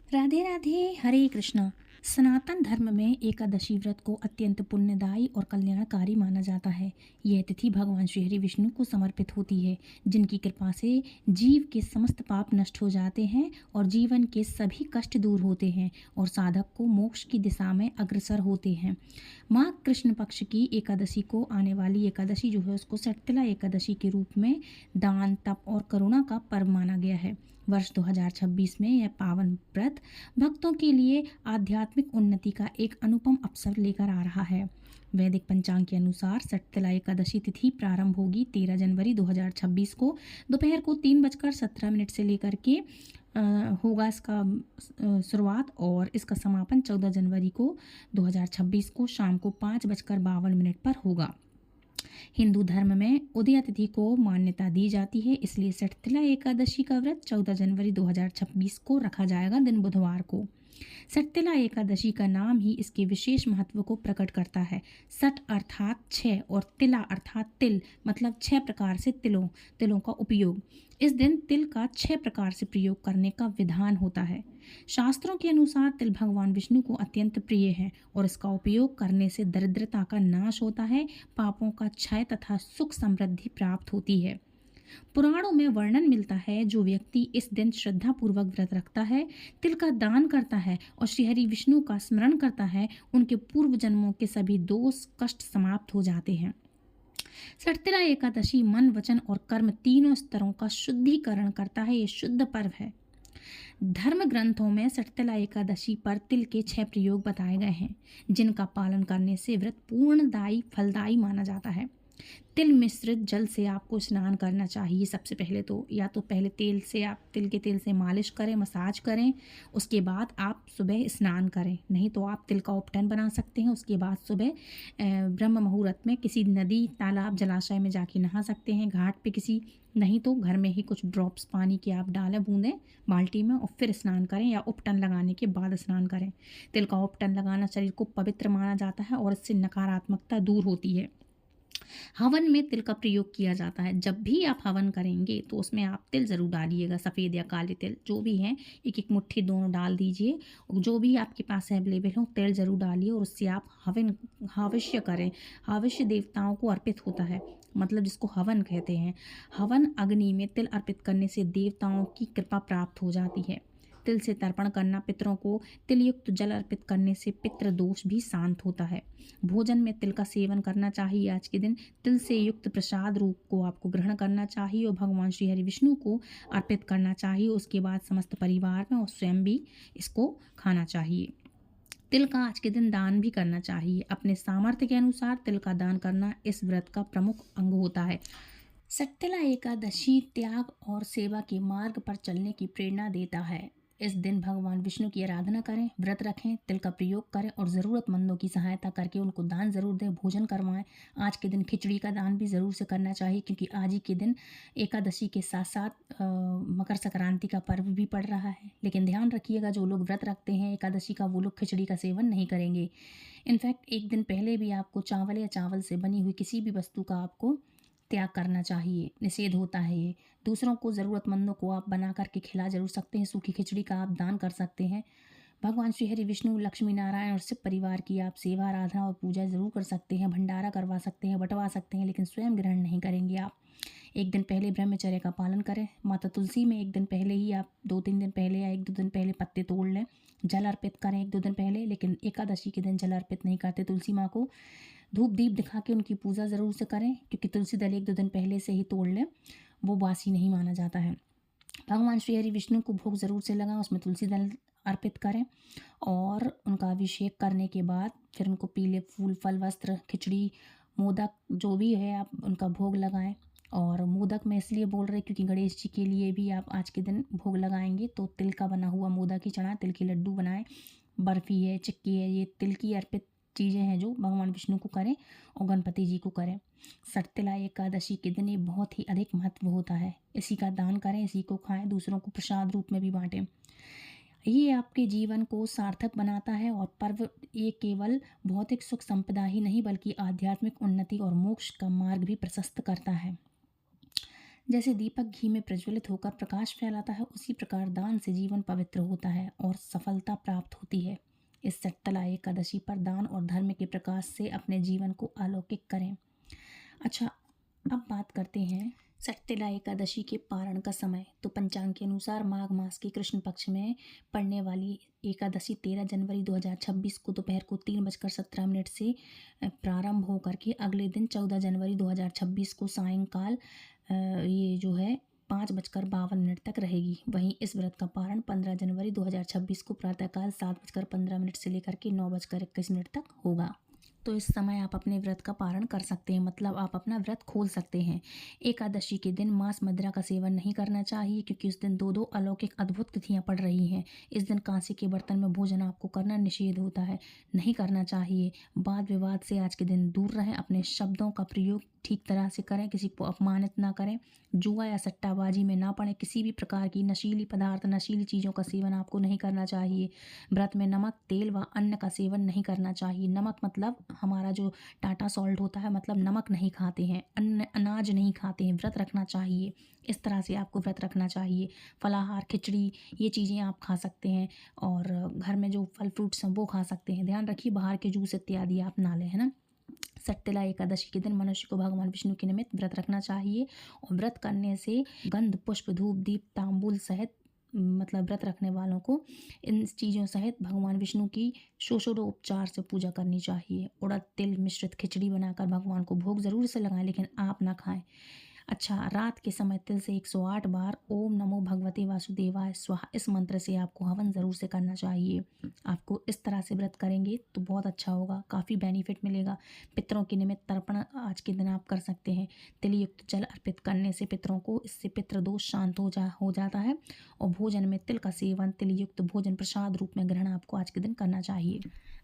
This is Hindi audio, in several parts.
राधे राधे। हरे कृष्णा। सनातन धर्म में एकादशी व्रत को अत्यंत पुण्यदायी और कल्याणकारी माना जाता है। यह तिथि भगवान श्री हरि विष्णु को समर्पित होती है, जिनकी कृपा से जीव के समस्त पाप नष्ट हो जाते हैं और जीवन के सभी कष्ट दूर होते हैं और साधक को मोक्ष की दिशा में अग्रसर होते हैं। माघ कृष्ण पक्ष की एकादशी को आने वाली एकादशी जो है उसको सटतिला एकादशी के रूप में दान, तप और करुणा का पर्व माना गया है। वर्ष 2026 में यह पावन व्रत भक्तों के लिए आध्यात्मिक उन्नति का एक अनुपम अवसर लेकर आ रहा है। वैदिक पंचांग के अनुसार सटतिला एकादशी तिथि प्रारंभ होगी 13 जनवरी 2026 को दोपहर को 3:17 से लेकर के होगा इसका शुरुआत, और इसका समापन 14 जनवरी को 2026 को शाम को 5:52 पर होगा। हिंदू धर्म में उदया तिथि को मान्यता दी जाती है, इसलिए सटतिला एकादशी का व्रत 14 जनवरी 2026 को रखा जाएगा, दिन बुधवार को। सटतिला एकादशी का नाम ही इसके विशेष महत्व को प्रकट करता है। सट अर्थात 6 और तिला अर्थात तिल, मतलब 6 प्रकार से तिलों का उपयोग। इस दिन तिल का 6 प्रकार से प्रयोग करने का विधान होता है। शास्त्रों के अनुसार तिल भगवान विष्णु को अत्यंत प्रिय है और इसका उपयोग करने से दरिद्रता का नाश होता है, पापों का क्षय तथा सुख समृद्धि प्राप्त होती है। पुराणों में वर्णन मिलता है, जो व्यक्ति इस दिन श्रद्धा पूर्वक व्रत रखता है, तिल का दान करता है और श्रीहरि विष्णु का स्मरण करता है, उनके पूर्व जन्मों के सभी दोष कष्ट समाप्त हो जाते हैं। सटतिला एकादशी मन, वचन और कर्म तीनों स्तरों का शुद्धिकरण करता है। ये शुद्ध पर्व है। धर्म ग्रंथों में सटतिला एकादशी पर तिल के 6 प्रयोग बताए गए हैं, जिनका पालन करने से व्रत पूर्णदायी फलदायी माना जाता है। तिल मिश्रित जल से आपको स्नान करना चाहिए। सबसे पहले तो या तो पहले तिल के तेल से मालिश करें, मसाज करें, उसके बाद आप सुबह स्नान करें। नहीं तो आप तिल का उपटन बना सकते हैं। उसके बाद सुबह ब्रह्म मुहूर्त में किसी नदी, तालाब, जलाशय में जाके नहा सकते हैं, घाट पे किसी, नहीं तो घर में ही कुछ ड्रॉप्स पानी के आप डालें, बूंदें बाल्टी में, और फिर स्नान करें या उपटन लगाने के बाद स्नान करें। तिल का उपटन लगाना शरीर को पवित्र माना जाता है और इससे नकारात्मकता दूर होती है। हवन में तिल का प्रयोग किया जाता है। जब भी आप हवन करेंगे तो उसमें आप तिल ज़रूर डालिएगा, सफ़ेद या काले तिल जो भी हैं, एक एक मुट्ठी दोनों डाल दीजिए। जो भी आपके पास अवेलेबल हो तिल ज़रूर डालिए और उससे आप हविष्य करें। हविष्य देवताओं को अर्पित होता है, मतलब जिसको हवन कहते हैं। हवन अग्नि में तिल अर्पित करने से देवताओं की कृपा प्राप्त हो जाती है। तिल से तर्पण करना, पितरों को तिलयुक्त जल अर्पित करने से पितृ दोष भी शांत होता है। भोजन में तिल का सेवन करना चाहिए। आज के दिन तिल से युक्त प्रसाद रूप को आपको ग्रहण करना चाहिए और भगवान श्री हरि विष्णु को अर्पित करना चाहिए। उसके बाद समस्त परिवार में और स्वयं भी इसको खाना चाहिए। तिल का आज के दिन दान भी करना चाहिए। अपने सामर्थ्य के अनुसार तिल का दान करना इस व्रत का प्रमुख अंग होता है। सटतिला एकादशी त्याग और सेवा के मार्ग पर चलने की प्रेरणा देता है। इस दिन भगवान विष्णु की आराधना करें, व्रत रखें, तिल का प्रयोग करें और ज़रूरतमंदों की सहायता करके उनको दान ज़रूर दें, भोजन करवाएं। आज के दिन खिचड़ी का दान भी ज़रूर से करना चाहिए, क्योंकि आज ही के दिन एकादशी के साथ साथ मकर संक्रांति का पर्व भी पड़ रहा है। लेकिन ध्यान रखिएगा, जो लोग व्रत रखते हैं एकादशी का, वो लोग खिचड़ी का सेवन नहीं करेंगे। इनफैक्ट एक दिन पहले भी आपको चावल या चावल से बनी हुई किसी भी वस्तु का आपको त्याग करना चाहिए, निषेध होता है ये। दूसरों को, ज़रूरतमंदों को आप बना करके खिला जरूर सकते हैं। सूखी खिचड़ी का आप दान कर सकते हैं। भगवान श्री हरि विष्णु, लक्ष्मी नारायण और शिव परिवार की आप सेवा, आराधना और पूजा ज़रूर कर सकते हैं। भंडारा करवा सकते हैं, बंटवा सकते हैं, लेकिन स्वयं ग्रहण नहीं करेंगे आप। एक दिन पहले ब्रह्मचर्य का पालन करें। माता तुलसी में एक दिन पहले ही आप 2-3 दिन पहले या 1-2 दिन पहले पत्ते तोड़ लें, जल अर्पित करें 1-2 दिन पहले। लेकिन एकादशी के दिन जल अर्पित नहीं करते तुलसी माँ को। धूप दीप दिखा के उनकी पूजा ज़रूर से करें, क्योंकि तुलसी दल 1-2 दिन पहले से ही तोड़ लें, वो बासी नहीं माना जाता है। भगवान श्री हरि विष्णु को भोग ज़रूर से लगाएं, उसमें तुलसी दल अर्पित करें और उनका अभिषेक करने के बाद फिर उनको पीले फूल, फल, वस्त्र, खिचड़ी, मोदक जो भी है आप उनका भोग लगाएं। और मोदक मैं इसलिए बोल रही क्योंकि गणेश जी के लिए भी आप आज के दिन भोग लगाएंगे, तो तिल का बना हुआ मोदक ही चढ़ाएं, तिल के लड्डू बनाएं, बर्फ़ी है, चिक्की है, ये तिल की अर्पित चीज़ें हैं जो भगवान विष्णु को करें और गणपति जी को करें। सटतिला एकादशी के दिन ये बहुत ही अधिक महत्व होता है। इसी का दान करें, इसी को खाएं, दूसरों को प्रसाद रूप में भी बांटें। ये आपके जीवन को सार्थक बनाता है और पर्व ये केवल भौतिक सुख संपदा ही नहीं, बल्कि आध्यात्मिक उन्नति और मोक्ष का मार्ग भी प्रशस्त करता है। जैसे दीपक घी में प्रज्वलित होकर प्रकाश फैलाता है, उसी प्रकार दान से जीवन पवित्र होता है और सफलता प्राप्त होती है। इस शट्तला एकादशी पर दान और धर्म के प्रकाश से अपने जीवन को अलौकिक करें। अच्छा, अब बात करते हैं शट्तला एकादशी के पारण का समय। तो पंचांग के अनुसार माघ मास के कृष्ण पक्ष में पड़ने वाली एकादशी 13 जनवरी 2026 को दोपहर को 3:17 से प्रारंभ होकर के अगले दिन 14 जनवरी 2026 को सायंकाल ये जो है 5:52 तक रहेगी। वहीं इस व्रत का पारण 15 जनवरी 2026 को प्रातःकाल 7:15 से लेकर के 9:21 तक होगा। तो इस समय आप अपने व्रत का पारण कर सकते हैं, मतलब आप अपना व्रत खोल सकते हैं। एकादशी के दिन मांस मदिरा का सेवन नहीं करना चाहिए, क्योंकि उस दिन दो अलौकिक अद्भुत तिथियां पड़ रही हैं। इस दिन कांसे के बर्तन में भोजन आपको करना निषेध होता है, नहीं करना चाहिए। वाद विवाद से आज के दिन दूर रहें, अपने शब्दों का प्रयोग ठीक तरह से करें, किसी को अपमानित ना करें, जुआ या सट्टाबाजी में ना पड़े, किसी भी प्रकार की नशीली पदार्थ नशीली चीज़ों का सेवन आपको नहीं करना चाहिए। व्रत में नमक तेल व अन्न का सेवन नहीं करना चाहिए। नमक मतलब हमारा जो टाटा सॉल्ट होता है, मतलब नमक नहीं खाते हैं, अन्न अनाज नहीं खाते हैं, व्रत रखना चाहिए। इस तरह से आपको व्रत रखना चाहिए। फलाहार खिचड़ी ये चीज़ें आप खा सकते हैं, और घर में जो फल फ्रूट्स हैं वो खा सकते हैं। ध्यान रखिए बाहर के जूस इत्यादि आप ना लें, है ना। शट्तला एकादशी के दिन मनुष्य को भगवान विष्णु के निमित्त व्रत रखना चाहिए, और व्रत करने से गंध पुष्प धूप दीप तांबूल सहित मतलब व्रत रखने वालों को इन चीज़ों सहित भगवान विष्णु की षोडशोपचार से पूजा करनी चाहिए। उड़द तिल मिश्रित खिचड़ी बनाकर भगवान को भोग ज़रूर से लगाएं, लेकिन आप ना खाएं। अच्छा, रात के समय तिल से 108 बार ओम नमो भगवते वासुदेवाय स्वाहा इस मंत्र से आपको हवन ज़रूर से करना चाहिए। आपको इस तरह से व्रत करेंगे तो बहुत अच्छा होगा, काफ़ी बेनिफिट मिलेगा। पितरों के निमित्त तर्पण आज के दिन आप कर सकते हैं। तिल युक्त जल अर्पित करने से पितरों को इससे पितृदोष शांत हो जाता है। और भोजन में तिल का सेवन, तिल युक्त भोजन प्रसाद रूप में ग्रहण आपको आज के दिन करना चाहिए।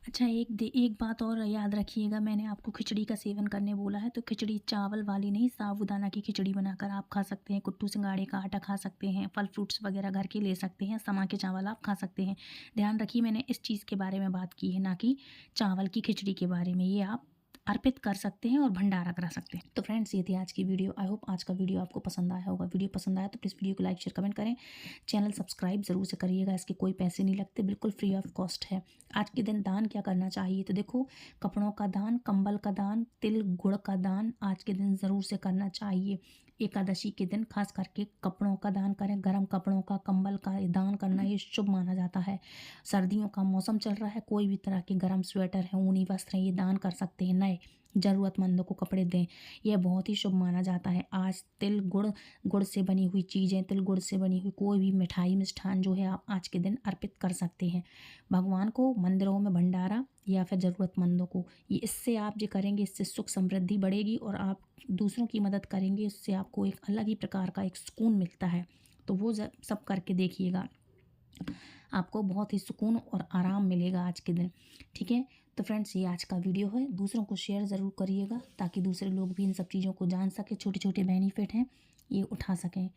अच्छा, एक बात और याद रखिएगा, मैंने आपको खिचड़ी का सेवन करने बोला है, तो खिचड़ी चावल वाली नहीं, साबूदाना की खिचड़ी बनाकर आप खा सकते हैं। कुट्टू सिंगाड़े का आटा खा सकते हैं, फल फ्रूट्स वगैरह घर के ले सकते हैं, समा के चावल आप खा सकते हैं। ध्यान रखिए मैंने इस चीज़ के बारे में बात की है, ना कि चावल की खिचड़ी के बारे में। ये आप अर्पित कर सकते हैं और भंडारा करा सकते हैं। तो फ्रेंड्स, ये थी आज की वीडियो। आई होप आज का वीडियो आपको पसंद आया होगा। वीडियो पसंद आया तो प्लीज़ वीडियो को लाइक शेयर कमेंट करें। चैनल सब्सक्राइब ज़रूर से करिएगा, इसके कोई पैसे नहीं लगते, बिल्कुल फ्री ऑफ कॉस्ट है। आज के दिन दान क्या करना चाहिए, तो देखो कपड़ों का दान, कंबल का दान, तिल गुड़ का दान आज के दिन ज़रूर से करना चाहिए। एकादशी के दिन खास करके कपड़ों का दान करें, गर्म कपड़ों का कंबल का दान करना ये शुभ माना जाता है। सर्दियों का मौसम चल रहा है, कोई भी तरह के गर्म स्वेटर हैं, ऊनी वस्त्र हैं, ये दान कर सकते हैं। नए ज़रूरतमंदों को कपड़े दें, यह बहुत ही शुभ माना जाता है। आज तिल गुड़ से बनी हुई चीज़ें, तिल गुड़ से बनी हुई कोई भी मिठाई मिष्ठान जो है आप आज के दिन अर्पित कर सकते हैं भगवान को। मंदिरों में भंडारा या फिर ज़रूरतमंदों को, ये इससे आप जो करेंगे इससे सुख समृद्धि बढ़ेगी, और आप दूसरों की मदद करेंगे, इससे आपको एक अलग ही प्रकार का एक सुकून मिलता है। तो वो सब करके देखिएगा, आपको बहुत ही सुकून और आराम मिलेगा आज के दिन। ठीक है, तो फ्रेंड्स ये आज का वीडियो है, दूसरों को शेयर ज़रूर करिएगा ताकि दूसरे लोग भी इन सब चीज़ों को जान सकें, छोटे छोटे बेनिफिट हैं ये उठा सकें।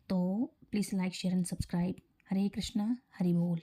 तो please like share and subscribe. Hare Krishna, Hari बोल।